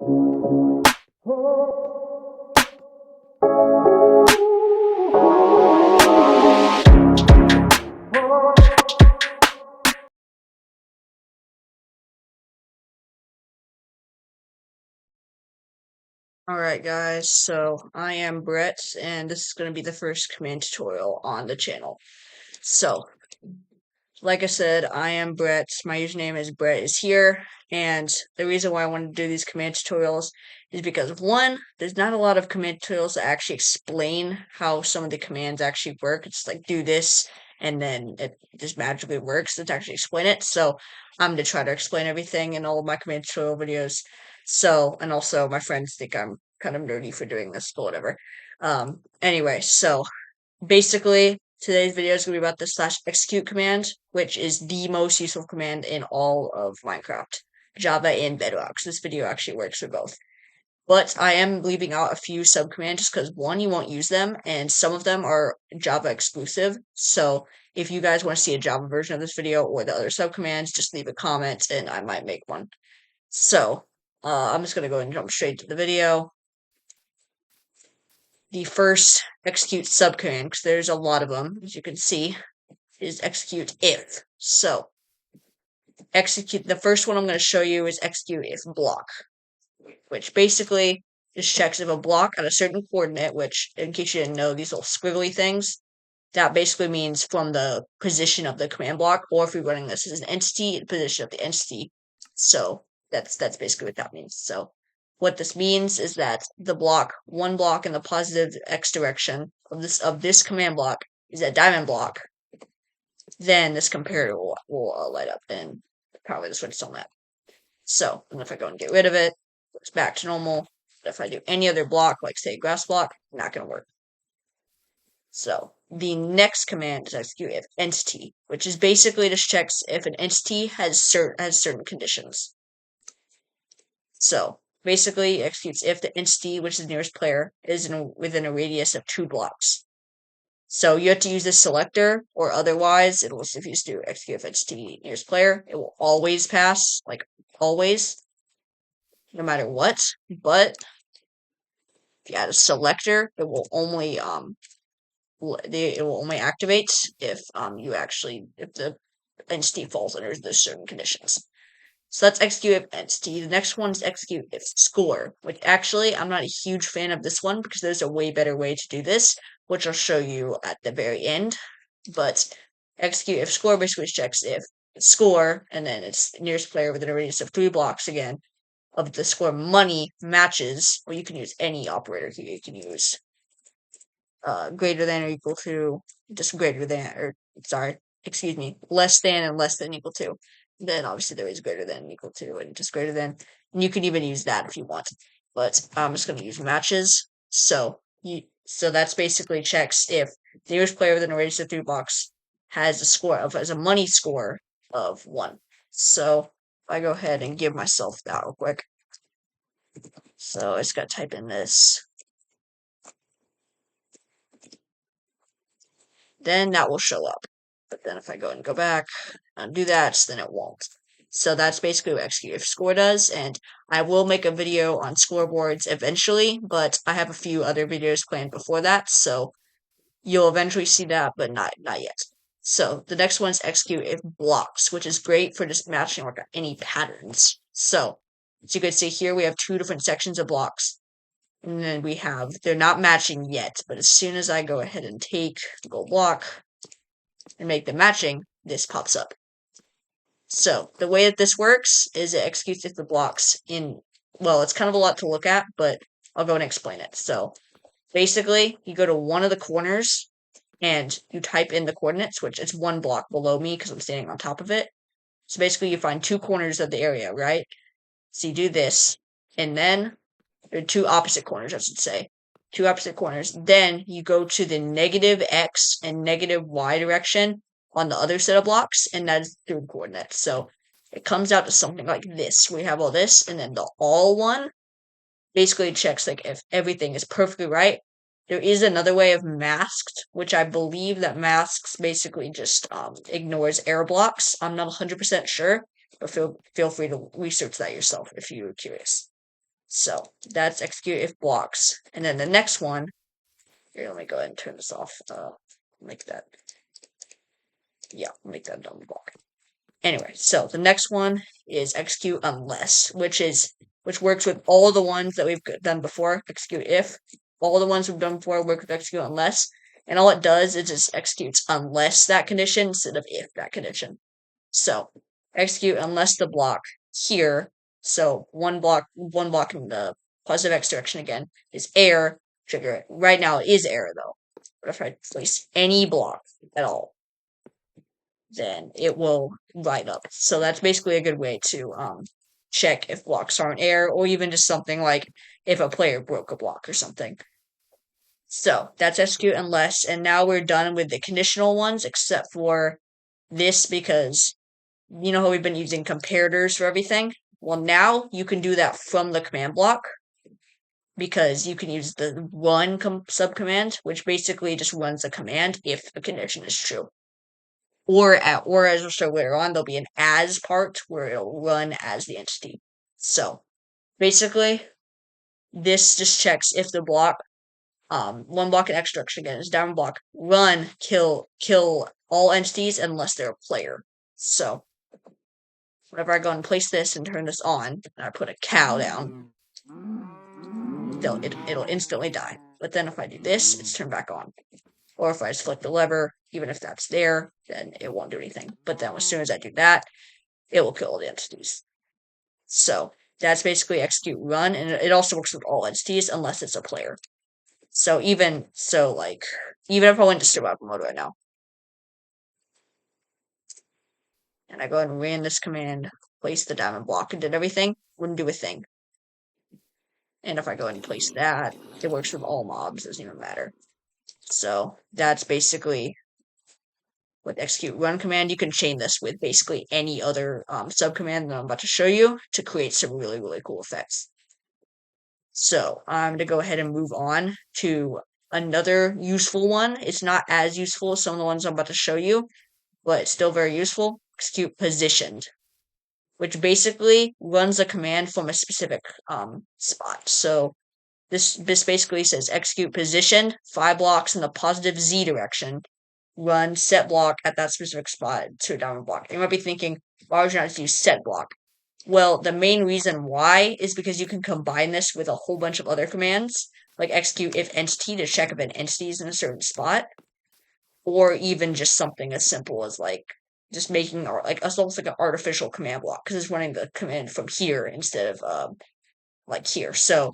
Alright guys, so I am Brett, and this is going to be the first command tutorial on the channel. So, like I said, I am Brett, my username is Brett is here, and the reason why I wanted to do these command tutorials is because one, there's not a lot of command tutorials that actually explain how some of the commands actually work. It's like do this, and then it just magically works. Let's actually explain it. So, I'm going to try to explain everything in all of my command tutorial videos. So, and also my friends think I'm kind of nerdy for doing this, but whatever. Anyway, so basically today's video is going to be about the /execute command, which is the most useful command in all of Minecraft, Java, and Bedrock. So this video actually works for both. But I am leaving out a few subcommands just because one, you won't use them, and some of them are Java exclusive. So if you guys want to see a Java version of this video or the other subcommands, just leave a comment and I might make one. So I'm just going to go and jump straight to the video. The first execute subcommand, because there's a lot of them, as you can see, is execute if. So, execute, the first one I'm going to show you is execute if block, which basically just checks if a block at a certain coordinate, which, in case you didn't know, these little squiggly things, that basically means from the position of the command block, or if you're running this as an entity, the position of the entity. So, that's basically what that means. So, what this means is that the block, one block in the positive x direction of this command block is a diamond block. Then this comparator will light up and probably the switch on that. So, and if I go and get rid of it, it's back to normal. But if I do any other block, like say grass block, not going to work. So, the next command is execute if entity, which is basically just checks if an entity has certain conditions. So, basically executes if the entity, which is the nearest player, is within a radius of 2 blocks. So you have to use this selector, or otherwise, it will, if you just do execute if entity nearest player, it will always pass, like always, no matter what. But if you add a selector, it will only activate if if the entity falls under the certain conditions. So that's execute if entity. The next one is execute if score, which actually I'm not a huge fan of this one because there's a way better way to do this, which I'll show you at the very end. But execute if score basically checks if score and then its nearest player within a radius of 3 blocks again of the score money matches, or you can use any operator here. You can use greater than or equal to, just greater than, or sorry, excuse me, less than and less than equal to. Then obviously there is greater than equal to and just greater than. And you can even use that if you want. But I'm just going to use matches. So that's basically checks if the nearest player within a radius of 3 blocks has a money score of 1. So if I go ahead and give myself that real quick. So I just got to type in this. Then that will show up. But then if I go and go back and do that, then it won't. So that's basically what execute if score does, and I will make a video on scoreboards eventually, but I have a few other videos planned before that, so you'll eventually see that, but not yet. So the next one is execute if blocks, which is great for just matching like any patterns. So as you can see here, we have 2 different sections of blocks. And then they're not matching yet, but as soon as I go ahead and take the gold block and make them matching, this pops up. So the way that this works is it executes if the blocks well, it's kind of a lot to look at, but I'll go and explain it. So basically, you go to one of the corners and you type in the coordinates, which is 1 block below me because I'm standing on top of it. So basically, you find 2 corners of the area, right? So you do this, and then or 2 opposite corners, I should say. 2 opposite corners. Then you go to the negative x and negative y direction on the other set of blocks, and that is the 3rd coordinate. So it comes out to something like this. We have all this, and then the all one basically checks like if everything is perfectly right. There is another way of masked, which I believe that masks basically just ignores error blocks. I'm not 100% sure, but feel free to research that yourself if you're curious. So that's execute if blocks. And then the next one, here, let me go ahead and turn this off. Make that, yeah, make that double block. Anyway, so the next one is execute unless, which works with all the ones that we've done before. Execute if. All the ones we've done before work with execute unless. And all it does is just executes unless that condition instead of if that condition. So execute unless the block here. So one block in the positive x direction again is air. Trigger it. Right now it is air though. But if I place any block at all, then it will light up. So that's basically a good way to check if blocks are in air, or even just something like if a player broke a block or something. So that's execute unless, and now we're done with the conditional ones, except for this, because you know how we've been using comparators for everything? Well, now you can do that from the command block, because you can use the run subcommand, which basically just runs a command if the condition is true. Or as we'll show later on, there'll be an as part where it'll run as the entity. So basically, this just checks if the block, one block in X direction again is down block, run, kill all entities unless they're a player. So whenever I go and place this and turn this on, and I put a cow down, it'll instantly die. But then if I do this, it's turned back on. Or if I just flick the lever, even if that's there, then it won't do anything. But then as soon as I do that, it will kill all the entities. So that's basically execute run, and it also works with all entities unless it's a player. So even if I went to survival mode right now, and I go ahead and ran this command, place the diamond block, and did everything, wouldn't do a thing. And if I go ahead and place that, it works with all mobs, doesn't even matter. So that's basically with execute run command. You can chain this with basically any other subcommand that I'm about to show you to create some really, really cool effects. So I'm going to go ahead and move on to another useful one. It's not as useful as some of the ones I'm about to show you, but it's still very useful. Execute positioned, which basically runs a command from a specific spot. So this basically says execute positioned 5 blocks in the positive z direction. Run set block at that specific spot to a downward block. You might be thinking, why would you not use set block? Well, the main reason why is because you can combine this with a whole bunch of other commands, like execute if entity to check if an entity is in a certain spot, or even just something as simple as like just making like almost like an artificial command block because it's running the command from here instead of like here. So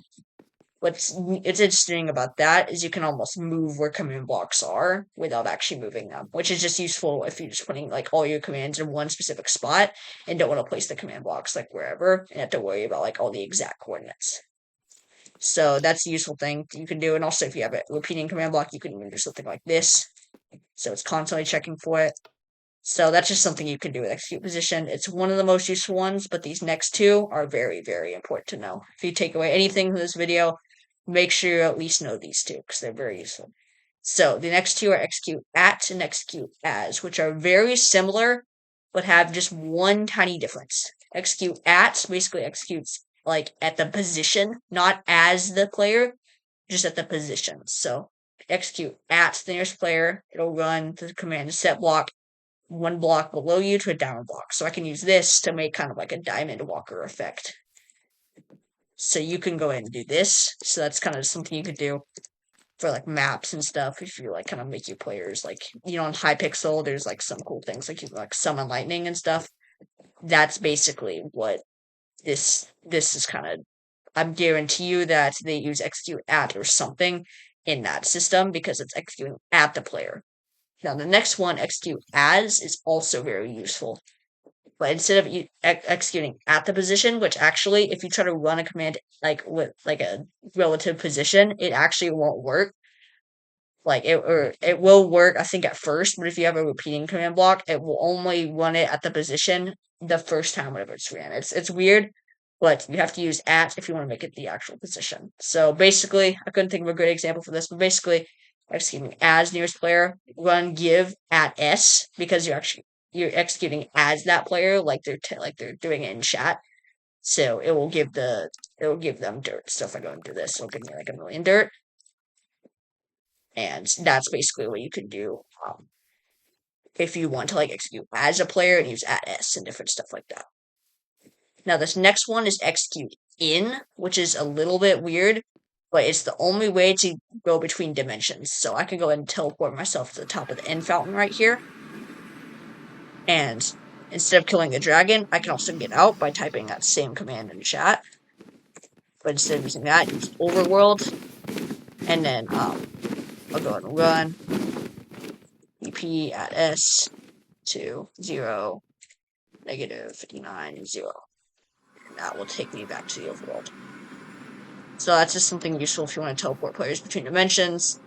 what's interesting about that is you can almost move where command blocks are without actually moving them, which is just useful if you're just putting like all your commands in one specific spot and don't want to place the command blocks like wherever and have to worry about like all the exact coordinates. So that's a useful thing you can do. And also if you have a repeating command block, you can even do something like this. So it's constantly checking for it. So that's just something you can do with execute position. It's one of the most useful ones, but these next two are very, very important to know. If you take away anything from this video, make sure you at least know these two because they're very useful. So the next two are execute at and execute as, which are very similar, but have just one tiny difference. Execute at basically executes like at the position, not as the player, just at the position. So execute at the nearest player, it'll run the command set block 1 block below you to a downward block. So I can use this to make kind of like a diamond walker effect. So you can go ahead and do this. So that's kind of something you could do for like maps and stuff if you like kind of make your players like, you know, on Hypixel there's like some cool things like you can like summon lightning and stuff. That's basically what this is kind of. I guarantee you that they use execute at or something in that system because it's executing at the player. Now, the next one, execute as, is also very useful. But instead of executing at the position, which actually, if you try to run a command like with like a relative position, it actually won't work. Like it will work, I think, at first, but if you have a repeating command block, it will only run it at the position the first time whenever it's ran. It's weird, but you have to use at if you want to make it the actual position. So basically, I couldn't think of a good example for this, but basically, executing as nearest player, run give at s because you're executing as that player, like they're doing it in chat. So it will give the it'll give them dirt. So if I go and do this, it'll give me like 1,000,000 dirt. And that's basically what you can do if you want to like execute as a player and use @s and different stuff like that. Now this next one is execute in, which is a little bit weird, but it's the only way to go between dimensions. So I can go ahead and teleport myself to the top of the end fountain right here. And instead of killing the dragon, I can also get out by typing that same command in chat. But instead of using that, use overworld. And then I'll go ahead and run EP @s to 0, -59, 0. And that will take me back to the overworld. So that's just something useful if you want to teleport players between dimensions.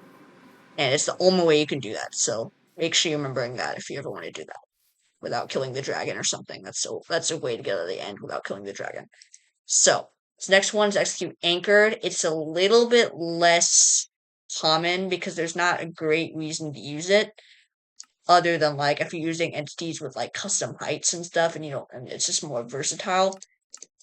And it's the only way you can do that. So make sure you're remembering that if you ever want to do that without killing the dragon or something. That's a way to get to the end without killing the dragon. So this next one's execute anchored. It's a little bit less common because there's not a great reason to use it other than like if you're using entities with like custom heights and stuff and it's just more versatile.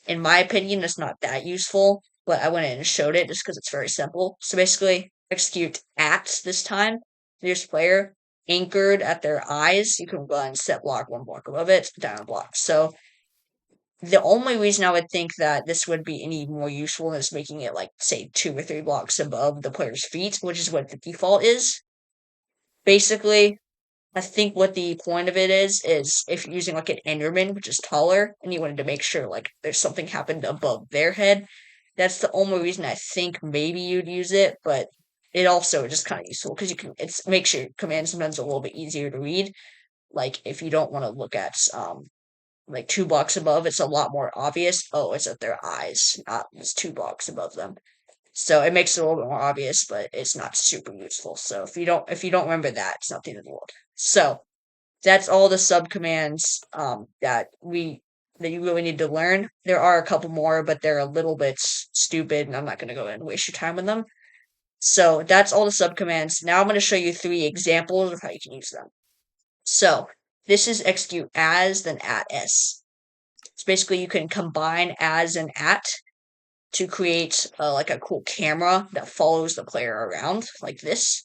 In my opinion, it's not that useful, but I went in and showed it just because it's very simple. So basically, execute @ this time, nearest player, anchored at their eyes. You can run set block 1 block above it, down a block. So the only reason I would think that this would be any more useful is making it like, say, 2 or 3 blocks above the player's feet, which is what the default is. Basically, I think what the point of it is if you're using like an Enderman, which is taller, and you wanted to make sure like there's something happened above their head, that's the only reason I think maybe you'd use it, but it also just kind of useful because it makes your command sometimes a little bit easier to read. Like if you don't want to look at like 2 blocks above, it's a lot more obvious. Oh, it's at their eyes, not just 2 blocks above them. So it makes it a little bit more obvious, but it's not super useful. So if you don't remember that, it's not the end of the world. So that's all the subcommands that you really need to learn. There are a couple more, but they're a little bit stupid, and I'm not going to go and waste your time with them. So that's all the subcommands. Now I'm going to show you 3 examples of how you can use them. So this is execute as, then @s. So basically you can combine as and @ to create like a cool camera that follows the player around like this.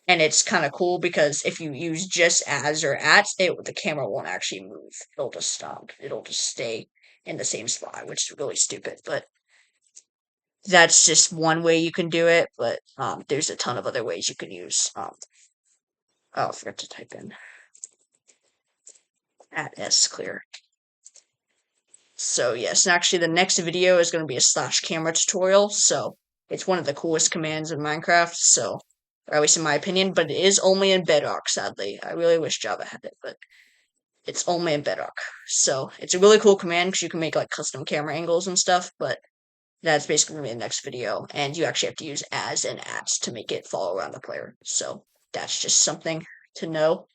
And it's kind of cool because if you use just as or the camera won't actually move. It'll just stop. It'll just stay in the same spot, which is really stupid. But that's just one way you can do it. But there's a ton of other ways you can use. Oh, I forgot to type in @s clear. So yes, and actually the next video is going to be a /camera tutorial. So it's one of the coolest commands in Minecraft. So, or at least in my opinion, but it is only in Bedrock, sadly. I really wish Java had it, but it's only in Bedrock. So it's a really cool command because you can make like custom camera angles and stuff, but that's basically going to be the next video. And you actually have to use as and @ to make it follow around the player. So that's just something to know.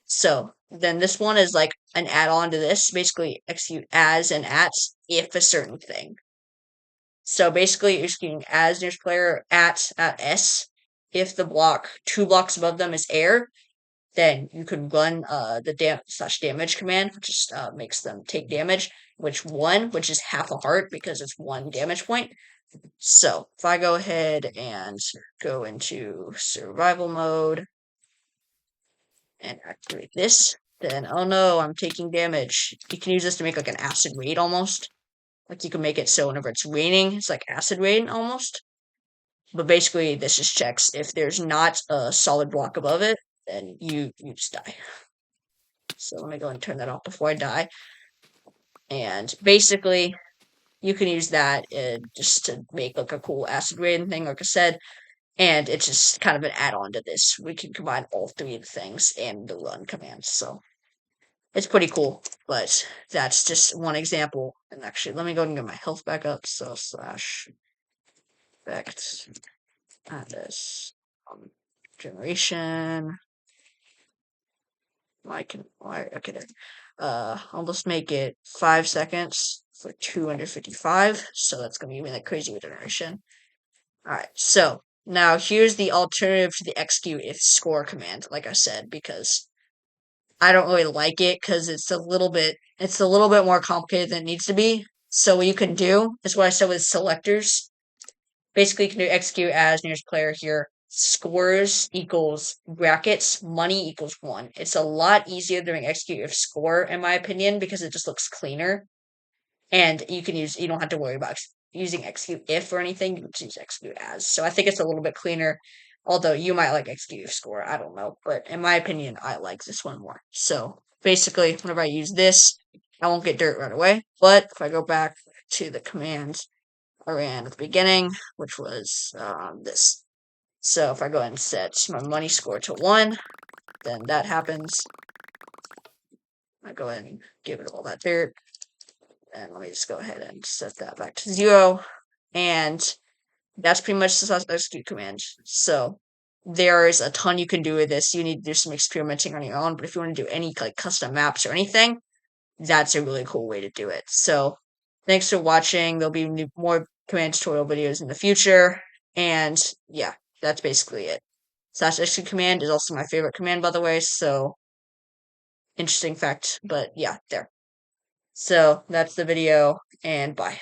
So then this one is like an add-on to this, basically execute as and @ if a certain thing. So basically you're executing as nearest player @s. If the block 2 blocks above them is air, then you can run the /damage command, which just makes them take damage, which is half a heart because it's 1 damage point. So if I go ahead and go into survival mode and activate this, then oh no, I'm taking damage. You can use this to make like an acid rain almost. Like you can make it so whenever it's raining, it's like acid rain almost. But basically this just checks if there's not a solid block above it, then you just die. So let me go and turn that off before I die. And basically you can use that just to make like a cool acid rain thing, like I said. And it's just kind of an add-on to this. We can combine all 3 of the things and the run commands. So it's pretty cool, but that's just one example. And actually, let me go and get my health back up. So /effect this generation. Okay, there. I'll just make it 5 seconds for 255. So that's gonna give me that crazy regeneration. Alright, so now here's the alternative to the execute if score command, like I said, because I don't really like it because it's a little bit more complicated than it needs to be. So what you can do is what I said with selectors. Basically, you can do execute as nearest player here. Scores equals brackets, money equals 1. It's a lot easier doing execute if score, in my opinion, because it just looks cleaner. And you don't have to worry about using execute if or anything. You can just use execute as. So I think it's a little bit cleaner. Although you might like execute if score, I don't know. But in my opinion, I like this one more. So basically, whenever I use this, I won't get dirt right away. But if I go back to the command I ran at the beginning, which was this. So if I go ahead and set my money score to 1, then that happens. I go ahead and give it all that dirt. And let me just go ahead and set that back to 0. And that's pretty much the execute command. So there's a ton you can do with this. You need to do some experimenting on your own, but if you want to do any like custom maps or anything, that's a really cool way to do it. So thanks for watching. There'll be more command tutorial videos in the future. And yeah, that's basically it. Slash execute command is also my favorite command, by the way. So interesting fact, but yeah, there. So that's the video, and bye.